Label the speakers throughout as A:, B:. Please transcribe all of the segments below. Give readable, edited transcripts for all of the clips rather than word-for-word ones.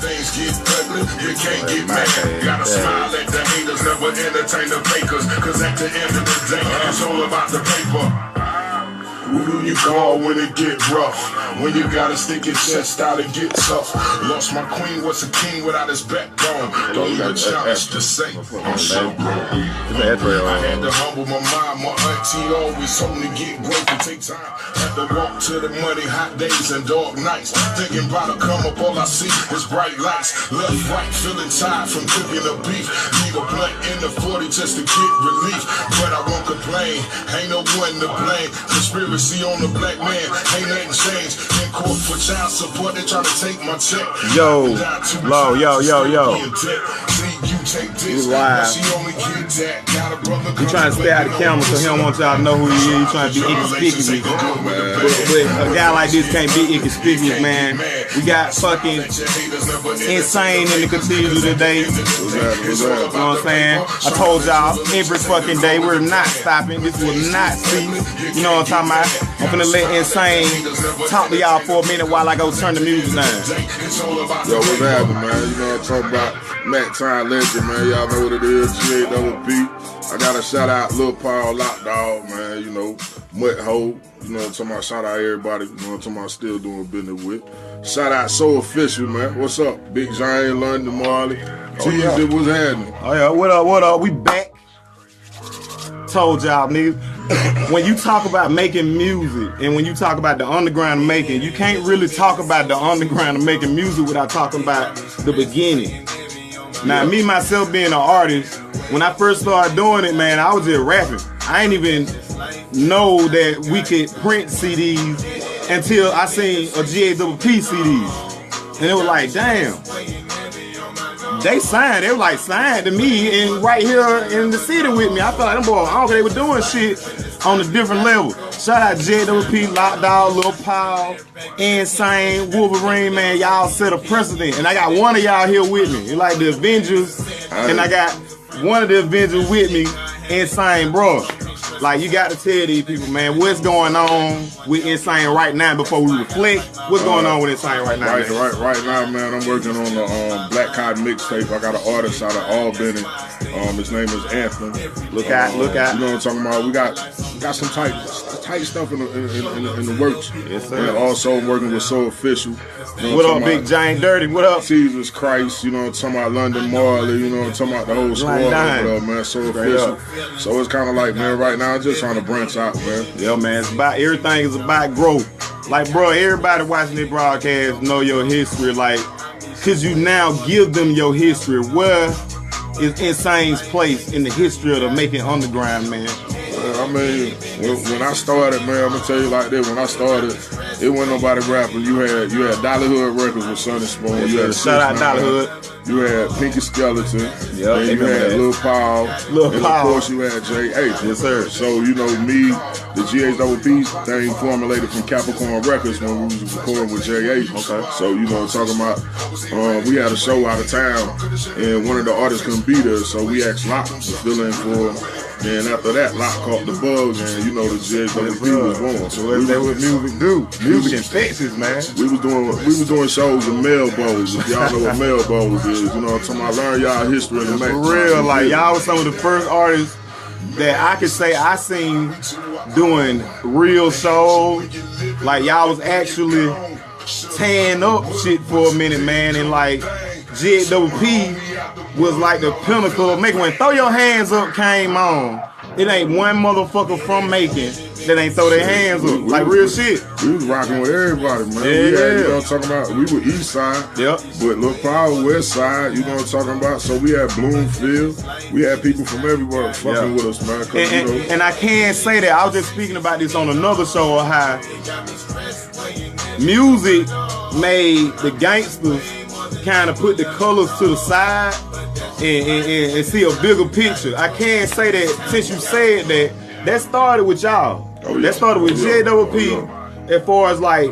A: Things get ugly, you can't get mad. Gotta smile at the haters, never entertain the fakers. Cause at the end of the day, it's all about the paper. Who do you call when it get rough? When you gotta stick your chest out and get tough. Lost my queen, what's a king without his backbone? Don't even challenge to say I'm so grown. I had to humble my mind, my auntie always told me to get broke and take time. Had to walk to the money, hot days and dark nights. Thinking about to come up, all I see is bright lights. Left, right, feeling tired from cooking the beef. Need a blunt in the 40 just to get relief. But I won't complain, ain't no one to blame. Conspiracy on the black man, ain't nothing changed. In court for child support, they try to take my check.
B: Yo, low, yo.
A: He's
B: live. He trying to stay out of the camera so he don't want y'all to know who he is. He trying to be inconspicuous. But a guy like this can't be inconspicuous, man. We got fucking Insane in the cathedral today. You know what I'm saying? I told y'all every fucking day we're not stopping. This will not cease. You know what I'm talking about? I'm finna let Insane talk to y'all for a minute while I go turn the music down.
C: Yo, what's happening, man? You know what I'm talking about? Mac Time Legend, man. Y'all know what it is. CathedrAL. I gotta shout out Lil Paul, Lock Dog, man. You know, Mutt Ho. You know what I'm talking about? Shout out everybody. You know what I'm talking about? Still doing business with. Shout out So Official, man. What's up? Big Giant, London, Marley. Tuesday, what's happening?
B: Oh yeah, what up? We back. Told y'all, niggas. When you talk about making music and when you talk about the underground making, you can't really talk about the underground of making music without talking about the beginning. Now, me, myself, being an artist, when I first started doing it, man, I was just rapping. I ain't even know that we could print CDs until I seen a GAWP CD. And it was like, damn. They signed, they were like signed to me and right here in the city with me. I felt like them boys, I don't think they were doing shit on a different level. Shout out JWP, Lock Dog, Lil Paul, Insane, Wolverine, man. Y'all set a precedent. And I got one of y'all here with me. It's like the Avengers, and I got one of the Avengers with me, Insane, bro. Like, you got to tell these people, man, what's going on with Insane right now before we reflect. What's going on with Insane right now,
C: Right now, man, I'm working on the Black Cotton mixtape. I got an artist out of Albany. His name is Anthem.
B: Look out.
C: You know what I'm talking about? We got some tight stuff in the works.
B: Yes, sir.
C: And also I'm working with So Official. You know
B: what up, Big Giant Dirty? What up?
C: Jesus Christ, you know what I'm talking about? London Marley, you know what I'm talking about? The whole squad over there, man. So Official. So it's kind of like, man, right now I'm just trying to branch out, man.
B: Yeah, man, it's about, everything is about growth. Like, bro, everybody watching this broadcast know your history, like, cause you now give them your history. Where is Insane's place in the history of the making underground, man?
C: I mean, when I started, man, I'm gonna tell you like this. When I started, it wasn't nobody rapping. You had Dollyhood Records with Sonny Spoon. You had
B: shout out Dollyhood.
C: You had Pinky Skeleton.
B: Yeah.
C: And you had Lil Paul. And of course you had J.A.
B: Yes, sir.
C: So, you know, me, the GAWP thing formulated from Capricorn Records when we was recording with J.A.
B: Okay.
C: So, you know what I'm talking about? We had a show out of town, and one of the artists couldn't be there, so we asked Locke to fill in for him. And after that, Locke caught the bug, and you know the GAWP was born.
B: So that's what music do. Music infectious, man.
C: We was doing shows in Melbo's. If y'all know what Melbo's is, you know what I'm talking about? Learn y'all history in the
B: For real, like y'all was some of the first artists that I could say I seen doing real shows. Like y'all was actually tearing up shit for a minute, man, and like GAWP was like the pinnacle of Macon. When Throw Your Hands Up came on, it ain't one motherfucker from Macon that ain't throw their hands up. Like real shit.
C: We was rocking with everybody, man.
B: Yeah.
C: You know what I'm talking about? We were East Side.
B: Yep.
C: But Lil Paul West Side, you know what I'm talking about? So we had Bloomfield. We had people from everywhere fucking with us, man.
B: And I can say that. I was just speaking about this on another show of how music made the gangsters kind of put the colors to the side and see a bigger picture. I can say that since you said that started with y'all. That started with JWP as far as like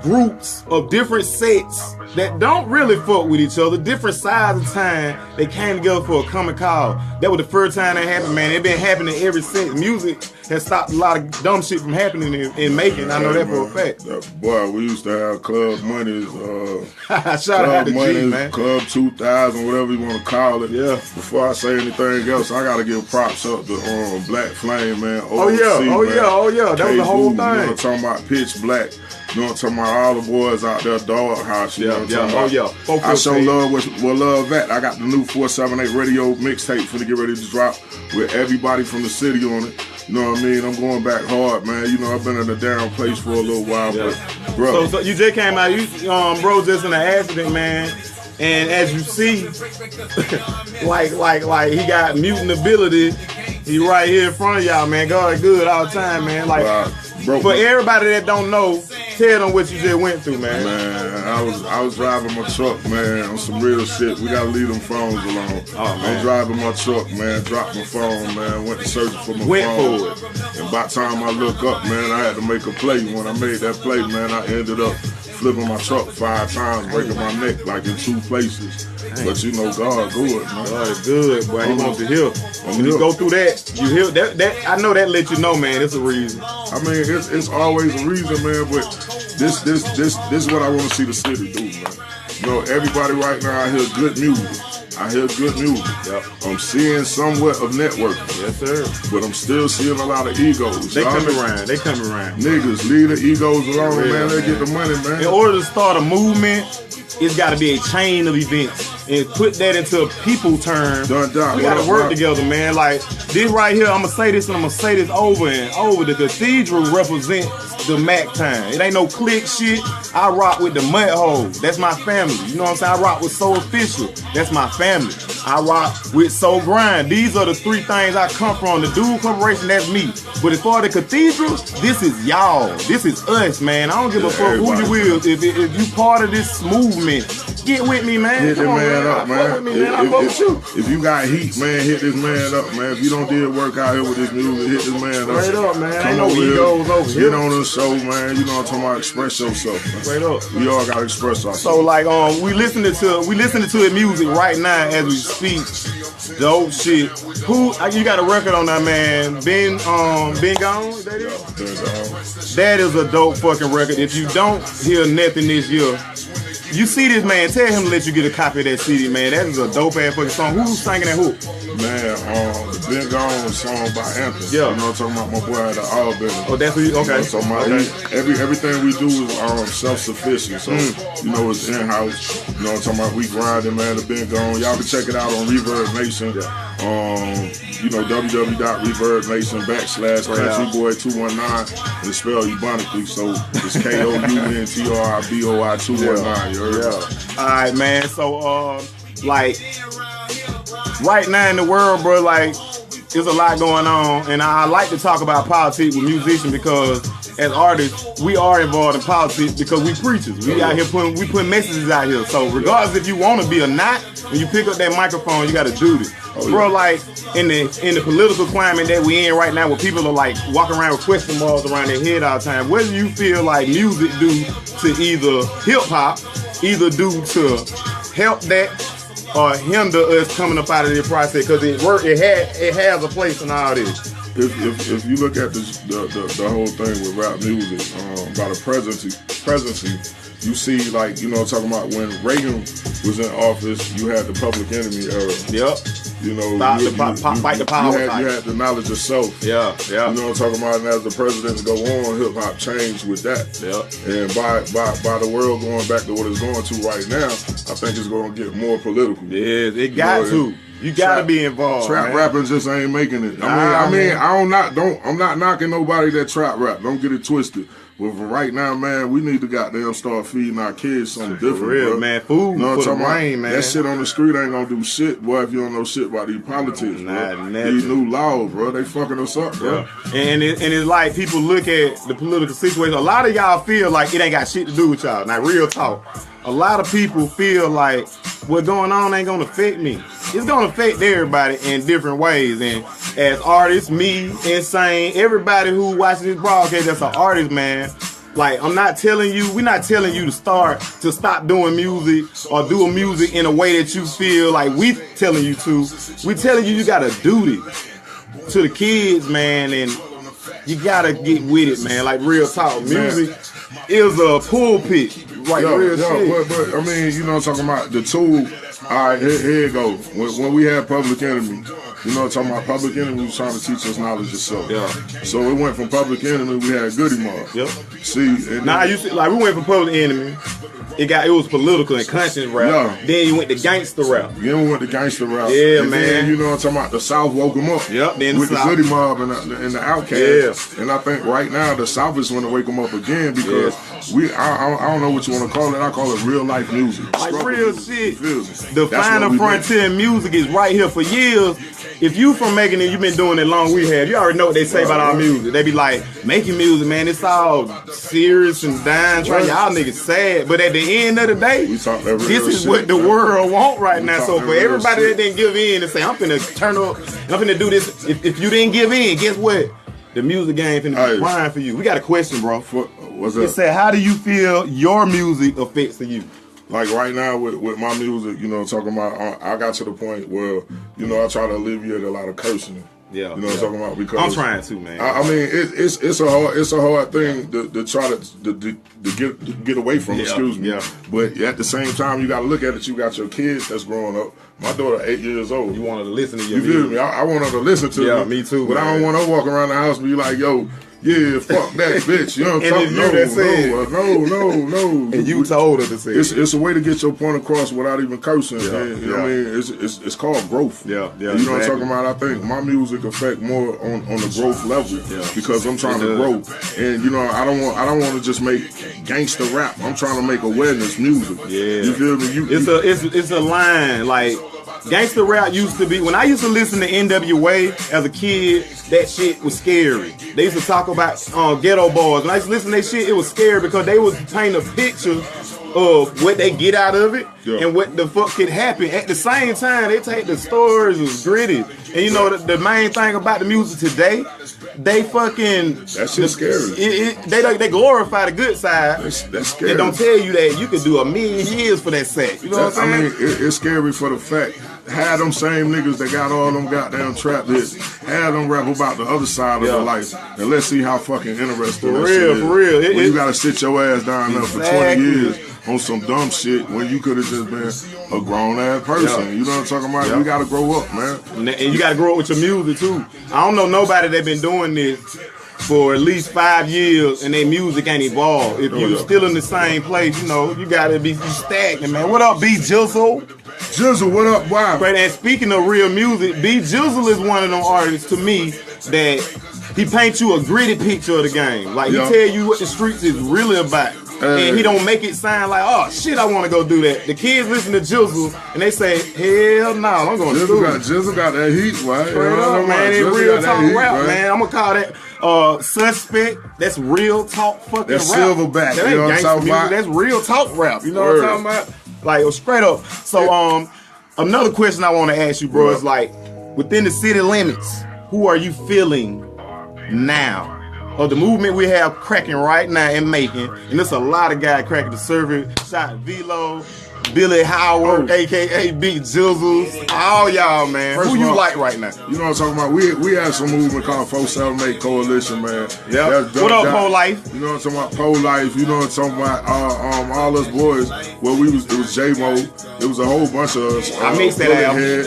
B: groups of different sets that don't really fuck with each other, different sides of time, they came together for a common cause. That was the first time that happened, man. It been happening ever since. Music has stopped a lot of dumb shit from happening in Macon. I know that for a fact.
C: Boy, we used to have Club Money's,
B: shout out to G, man.
C: Club 2000, whatever you want to call it.
B: Yeah.
C: Before I say anything else, I gotta give props up to Black Flame, man.
B: Oh yeah. That was the whole thing.
C: You know what I'm talking about? Pitch Black. You know what I'm talking about? All the boys out there, Doghouse. You know what I'm talking about? I show love with love that. I got the new 478 radio mixtape finna get ready to drop with everybody from the city on it. You know what I mean? I'm going back hard, man. You know, I've been in a down place for a little while, but bro.
B: So you just came out, bro, just in an accident, man. And as you see, like he got mutant ability. He right here in front of y'all, man. God good all the time, man. Like for everybody that don't know, tell them what you just went through, man.
C: Man, I was driving my truck, man, on some real shit. We gotta leave them phones alone.
B: Oh, man.
C: I'm driving my truck, man, dropped my phone, man, went to searching for my phone. And by the time I look up, man, I had to make a play. When I made that play, man, I ended up flipping my truck 5 times, breaking my neck like in 2 places. Dang. But you know, God good, man.
B: God is good, boy. He wants to heal. When you go through that, you heal. That I know that let you know, man. It's a reason.
C: I mean, it's always a reason, man. But this is what I want to see the city do, man. You know, everybody right now, I hear good music. Yep. I'm seeing somewhat of networking.
B: Yes, sir.
C: But I'm still seeing a lot of egos.
B: They coming around.
C: Niggas, leave the egos alone, man. They get the money, man.
B: In order to start a movement, it's got to be a chain of events. And put that into a people term. We got to work together, man. Like, this right here, I'm going to say this and I'm going to say this over and over. The cathedral represents the Mac time. It ain't no click shit. I rock with the mud hole. That's my family. You know what I'm saying? I rock with Soul Official. That's my family. I rock with Soul Grind. These are the 3 things I come from. The Dual Corporation, that's me. But as far as the cathedral, this is y'all. This is us, man. I don't give a fuck who you will. If you part of this movement, get with me, man.
C: Hit this man up, man.
B: If
C: you got heat, man, hit this man up, man. If you don't did work out here with this music, hit this man up.
B: Straight up, man.
C: Come
B: ain't no egos over here.
C: Get on the show, man. You know what I'm talking about? Express yourself, man.
B: Straight up.
C: We all gotta express ourselves.
B: So like we listening to his music right now as we speak. Dope shit. You got a record on that, man? Been Gone? Is that it? That is a dope fucking record. If you don't hear nothing this year, you see this, man, tell him to let you get a copy of that CD, man. That is a dope ass fucking song. Who's singing that hook?
C: Man, the Been Gone song by Anthony.
B: Yeah.
C: You know what I'm talking about? My boy at the Albany.
B: Oh, that's who you, okay.
C: You know what I'm talking about? Everything we do is self-sufficient. So, you know, it's in-house. You know what I'm talking about? We grinding, man, the Been Gone. Y'all can check it out on Reverb Nation. You know, www.reverbnation /countryboy219 and spell ebonically. So it's KOUNTRIBOI 219.
B: Yeah. All right, man. So, like, right now in the world, bro, like, there's a lot going on, and I like to talk about politics with musicians because as artists, we are involved in politics because we preachers. We out here put messages out here. So regardless if you want to be or not, when you pick up that microphone, you got to do this. Bro, like in the political climate that we in right now, where people are like walking around with question marks around their head all the time, what do you feel like music do to either hip hop, either do to help that, or hinder us coming up out of this process? Because it has a place in all this.
C: If you look at the whole thing with rap music, by the presidency, you see, like, you know, talking about when Reagan was in office, you had the Public Enemy era.
B: Yep.
C: You know,
B: fight the power.
C: You had the knowledge of self.
B: Yeah.
C: You know what I'm talking about? And as the presidents go on, hip hop changed with that.
B: Yep.
C: And by the world going back to what it's going to right now, I think it's going to get more political.
B: Yeah, it got to. You gotta be involved.
C: Trap rapping just ain't making it. I'm not knocking nobody that trap rap. Don't get it twisted. But for right now, man, we need to goddamn start feeding our kids something different,
B: for real,
C: bro.
B: Man. Food for the brain, man.
C: That shit on the street ain't gonna do shit, boy, if you don't know shit about these politics, bro. These new laws, bro, they fucking us up, bro.
B: Yeah. And it's like people look at the political situation. A lot of y'all feel like it ain't got shit to do with y'all. Now, real talk. A lot of people feel like what's going on ain't gonna affect me. It's gonna affect everybody in different ways. And as artists, me, Nsane, everybody who watches this broadcast that's an artist, man, Like, we're not telling you to stop doing music or do music in a way that you feel like we telling you to. We telling you got a duty to the kids, man, and you gotta get with it, man. Like, real talk. Music is a pulpit. Like, real shit.
C: But I mean, you know what I'm talking about? The tool, all right, here it go. When we had Public Enemy, you know what I'm talking about? Public Enemy was trying to teach us knowledge yourself.
B: Yeah.
C: So it went from Public Enemy, we had Goody Mob.
B: Yep.
C: See,
B: now you see, like, we went from Public Enemy. It was political and conscious rap.
C: Yeah.
B: Then you went to gangster rap.
C: Then we went to gangster rap.
B: Yeah,
C: and
B: man.
C: Then, you know what I'm talking about? The South woke them up.
B: Yep. Then
C: with the Goody Mob and the Outkast.
B: Yeah.
C: And I think right now the South is going to wake them up again because I don't know what you want to call it. I call it real life music.
B: Like, real shit. The
C: That's
B: final frontier in music is right here for years. If you from Macon and you've been doing it long, we have. You already know what they say about our music. They be like, making music, man, it's all serious and dying. Y'all niggas sad. But at the end of the day, this is what the world want right now. So for everybody that didn't give in and say, I'm finna turn up and I'm finna do this, if you didn't give in, guess what? The music game finna be crying for you. We got a question, bro.
C: What's up?
B: It said, how do you feel your music affects you?
C: Like right now with my music, you know, talking about, I got to the point where, you know, I try to alleviate a lot of cursing.
B: Yeah,
C: you know what I'm talking about? Because
B: I'm trying to, man.
C: I mean, it's a hard thing to try to get away from. Excuse me. Yeah. But at the same time, you got to look at it. You got your kids that's growing up. My daughter 8 years old.
B: You want her to listen to your
C: music. You feel me? I want her to listen to
B: me. Me too.
C: But man. I don't want her walking around the house and be like, yo. Yeah, fuck that bitch. You know what I'm talking about? No.
B: And you told her to say it.
C: It's a way to get your point across without even cursing.
B: Yeah,
C: you know what I mean? It's called growth.
B: Yeah.
C: You know what I'm talking about? I think my music affect more on the growth level because I'm trying to grow. And you know, I don't want to just make gangster rap. I'm trying to make awareness music. Yeah. You feel me?
B: It's a line like. Gangster rap used to be, when I used to listen to NWA as a kid, that shit was scary. They used to talk about ghetto boys. When I used to listen to that shit, it was scary because they was painting a picture of what they get out of it and what the fuck could happen. At the same time, they take the stories was gritty. And you know, the main thing about the music today, they fucking...
C: That shit's scary.
B: They glorify the good side.
C: That's scary.
B: They don't tell you that you could do 1,000,000 years for that set. You know what I'm saying?
C: I mean, it's scary for the fact, have them same niggas that got all them goddamn trap hits, have them rap about the other side of their life, and let's see how fucking interesting that shit is. For real. You gotta sit your ass down there for 20 years on some dumb shit when you could have just been a grown-ass person. You know what I'm talking about? You gotta grow up, man.
B: And you gotta grow up with your music, too. I don't know nobody that been doing this for at least 5 years and their music ain't evolved. If you're still in the same place, you know, you gotta be stagnant, man. What up, B. Jizzle?
C: Jizzle, what up, why?
B: Right, and speaking of real music, B. Jizzle is one of them artists to me that he paints you a gritty picture of the game. Like, he tell you what the streets is really about. And he don't make it sound like, oh shit, I want to go do that. The kids listen to Jizzle and they say, hell no, I'm going to do it.
C: Jizzle got that heat, right?
B: Straight up, man. It's real talk rap, man. I'm going to call that Suspect. That's real talk fucking
C: that's
B: rap.
C: Silverback.
B: That ain't gangsta music. About? That's real talk rap. You know what I'm talking about? Like, straight up. So, another question I want to ask you, bro, is like, within the city limits, who are you feeling now? Or the movement we have cracking right now in Macon, and there's a lot of guys cracking the server. Shot Velo, Billy Howard, aka Big Jizzles, all y'all, man. Who you like right now?
C: You know what I'm talking about? We have some movement called 478 Coalition, man.
B: Yeah. What up, Pro Life?
C: You know what I'm talking about? Pro Life. You know what I'm talking about? All us boys. Well, it was J-Mo. It was a whole bunch of us.
B: I mixed that album.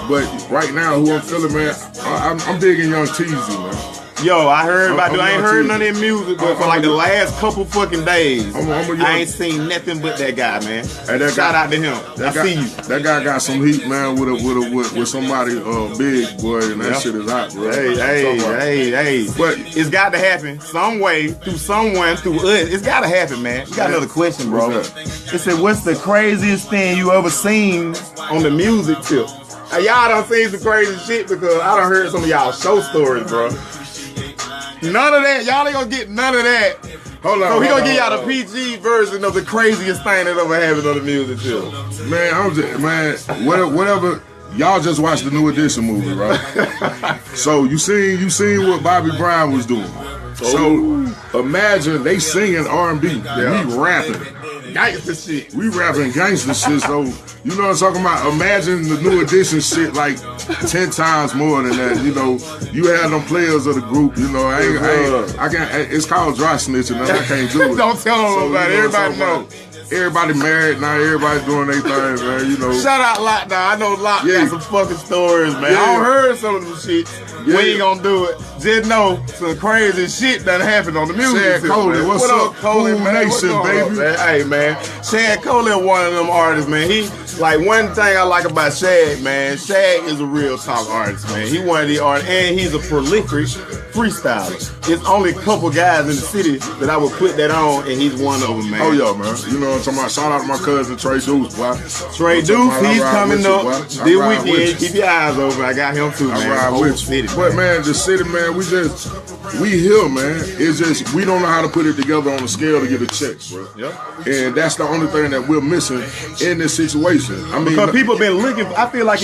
C: But right now, who I'm feeling, man, I'm digging Young Teezy, man.
B: Yo, I heard about you. I ain't heard none of their music, but for like the last couple fucking days, I ain't seen nothing but that guy, man. Shout out to him. I see you.
C: That guy got some heat, man, with somebody big, boy, and that shit is hot, bro.
B: Hey. But it's got to happen some way, through someone, through us. It's got to happen, man. We got another question, bro. It said, what's the craziest thing you ever seen on the music tip? Now, y'all done seen some crazy shit because I done heard some of y'all show stories, bro. None of that. Y'all ain't gonna get none of that.
C: Hold on.
B: So we gonna give y'all the PG version of the craziest thing that ever happened on the music too.
C: Man, whatever. Y'all just watched the New Edition movie, right? So you seen what Bobby Brown was doing. So imagine they singing R&B, we rapping.
B: Gangsta shit.
C: We rapping gangster shit, so you know what I'm talking about? Imagine the New Edition shit like 10 times more than that. You know, you have them players of the group, you know, I can't, it's called dry snitching, man. I can't do it.
B: Don't tell them about it, everybody know.
C: Everybody married now, everybody doing their thing, man, you know.
B: Shout out Lockdown. I know Lockdown got some fucking stories, man.
C: Yeah.
B: I don't heard some of them shit. We ain't gonna do it. Just know some crazy shit that happened on the music.
C: Shad Coley, what's up,
B: Coley, man?
C: Nation, baby?
B: Man? Hey, man. Shad Coley one of them artists, man. He, like, one thing I like about Shad, man, Shad is a real talk artist, man. He one of the artists, and he's a prolific freestyler. There's only a couple guys in the city that I would put that on, and he's one of them, man.
C: Oh, yeah, man. You know what I'm talking about? Shout out to my cousin, Trey Deuce, boy.
B: Trey Deuce, he's coming up this weekend. Keep your eyes open. I got him too, man.
C: I ride with you. But, man, the city, man, we here, man. It's just, we don't know how to put it together on a scale to get a check, bro.
B: Yep.
C: And that's the only thing that we're missing in this situation. I mean,
B: because people been looking, I feel like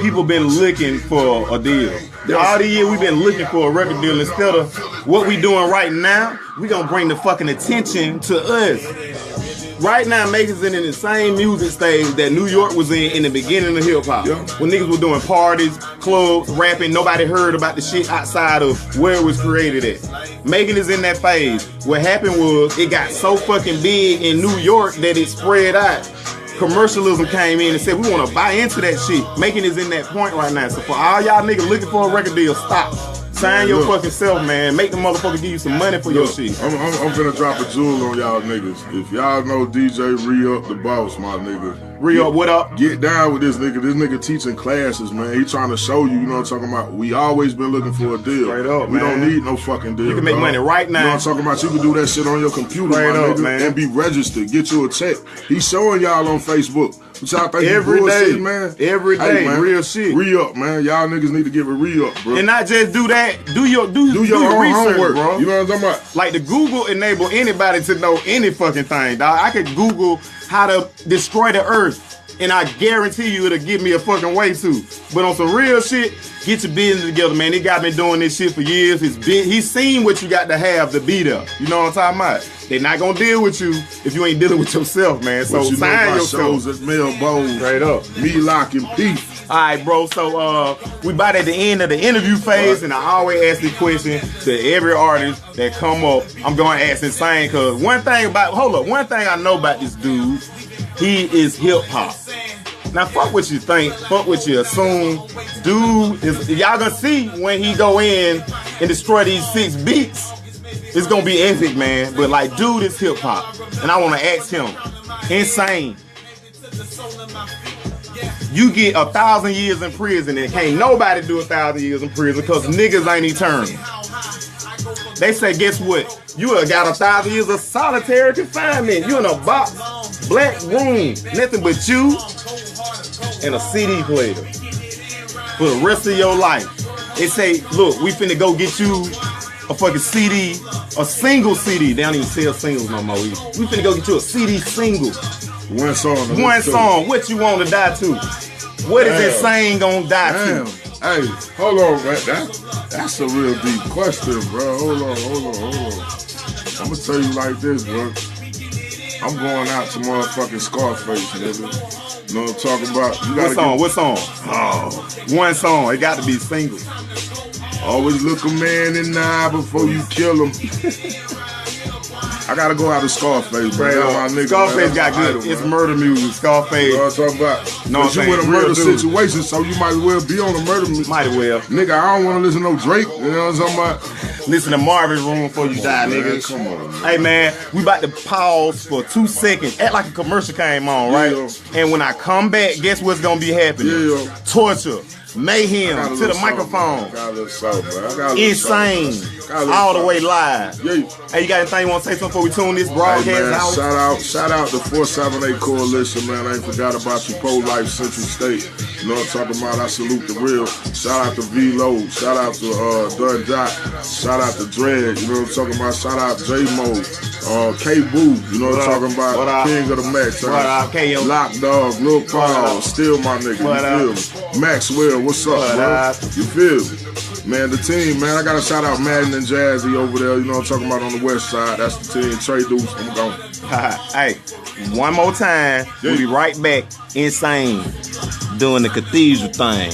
B: people been looking for a deal. All the year we've been looking for a record deal. Instead of what we doing right now, we gonna bring the fucking attention to us. Right now, Macon's in the same music stage that New York was in the beginning of hip hop. When niggas were doing parties, clubs, rapping, nobody heard about the shit outside of where it was created at. Macon is in that phase. What happened was it got so fucking big in New York that it spread out. Commercialism came in and said we want to buy into that shit. Macon is in that point right now. So for all y'all niggas looking for a record deal, stop. Sign your fucking self, man. Make the motherfucker give you some money for your shit.
C: I'm finna drop a jewel on y'all niggas. If y'all know DJ Re-Up the Boss, my nigga.
B: Re-Up, what up?
C: Get down with this nigga. This nigga teaching classes, man. He trying to show you, you know what I'm talking about? We always been looking for a deal.
B: Straight up,
C: we
B: man.
C: don't need no fucking deal.
B: You can make money right now.
C: You know what I'm talking about? You can do that shit on your computer,
B: Straight
C: my
B: up,
C: nigga,
B: man.
C: and be registered. Get you a check. He's showing y'all on Facebook. What y'all think
B: every day,
C: man?
B: Every day, man. Real shit.
C: Re-Up, man. Y'all niggas need to get with Re-Up, bro.
B: And not just do that. Do your
C: own
B: research,
C: homework,
B: bro.
C: You know what I'm talking about?
B: Like the Google enable anybody to know any fucking thing, dog. I could Google how to destroy the earth, and I guarantee you it'll give me a fucking way to. But on some real shit, get your business together, man. This guy been doing this shit for years. He's seen what you got to have to be there. You know what I'm talking about? They not gonna deal with you if you ain't dealing with yourself, man. So
C: you
B: sign yourself.
C: Shows at Mel Bone.
B: Straight up.
C: Me Lock and Peace.
B: All right, bro. So we about at the end of the interview phase, and I always ask this question to every artist that come up. I'm going to ask Nsane, because one thing I know about this dude, he is hip hop. Now fuck what you think, fuck what you assume. Dude is, y'all gonna see when he go in and destroy these 6 beats. It's gonna be epic, man. But like, dude is hip hop, and I want to ask him, Nsane, you get 1,000 years in prison, and can't nobody do 1,000 years in prison because niggas ain't eternal. They say, guess what? You got 1,000 years of solitary confinement. You in a box, black room, nothing but you and a CD player for the rest of your life. They say, look, we finna go get you a fucking CD, a single CD. They don't even sell singles no more. We finna go get you a CD single.
C: One song.
B: One song. What you want to die to? What is Nsane gonna die to?
C: Hey, hold on, man. That's a real deep question, bro. Hold on. I'm gonna tell you like this, bro. I'm going out to motherfucking Scarface, nigga. You know what I'm talking about? You
B: What song? Oh, one song. It got to be single.
C: Always look a man in the eye before you kill him. I gotta go out to Scarface, man. My nigga,
B: Scarface
C: man,
B: got good. It's murder music. Scarface.
C: You know what I'm talking about?
B: No,
C: you in a murder situation, so you might as well be on a murder music.
B: Might as well.
C: Nigga, I don't want to listen to no Drake. You know what I'm talking about?
B: Listen to Marvin's Room before you die, nigga.
C: Come on, man.
B: Hey, man, we about to pause for 2 seconds. Act like a commercial came on, right?
C: Yeah.
B: And when I come back, guess what's gonna be happening?
C: Yeah.
B: Torture. Mayhem to the microphone. Nsane. All the way live.
C: Yeah.
B: Hey, you got anything you want to say something before we tune this broadcast out?
C: Shout out the 478 Coalition, man. I ain't forgot about you, Pro-Life Central State. You know what I'm talking about? I salute the real. Shout out to V-Lo. Shout out to Dun Dot. Shout out to Dread. You know what I'm talking about? Shout out to J-Mo. K-Boo. You know what I'm talking about? King of the Max. Lock Dog. Lil Paul. Still my nigga. You feel me? Maxwell. What's up, bro? You feel me? Man, the team, man, I gotta shout out Madden and Jazzy over there, you know what I'm talking about, on the west side. That's the team. Trey Deuce, I'm going.
B: Hey, one more time. We'll be right back. Insane doing the cathedral thing.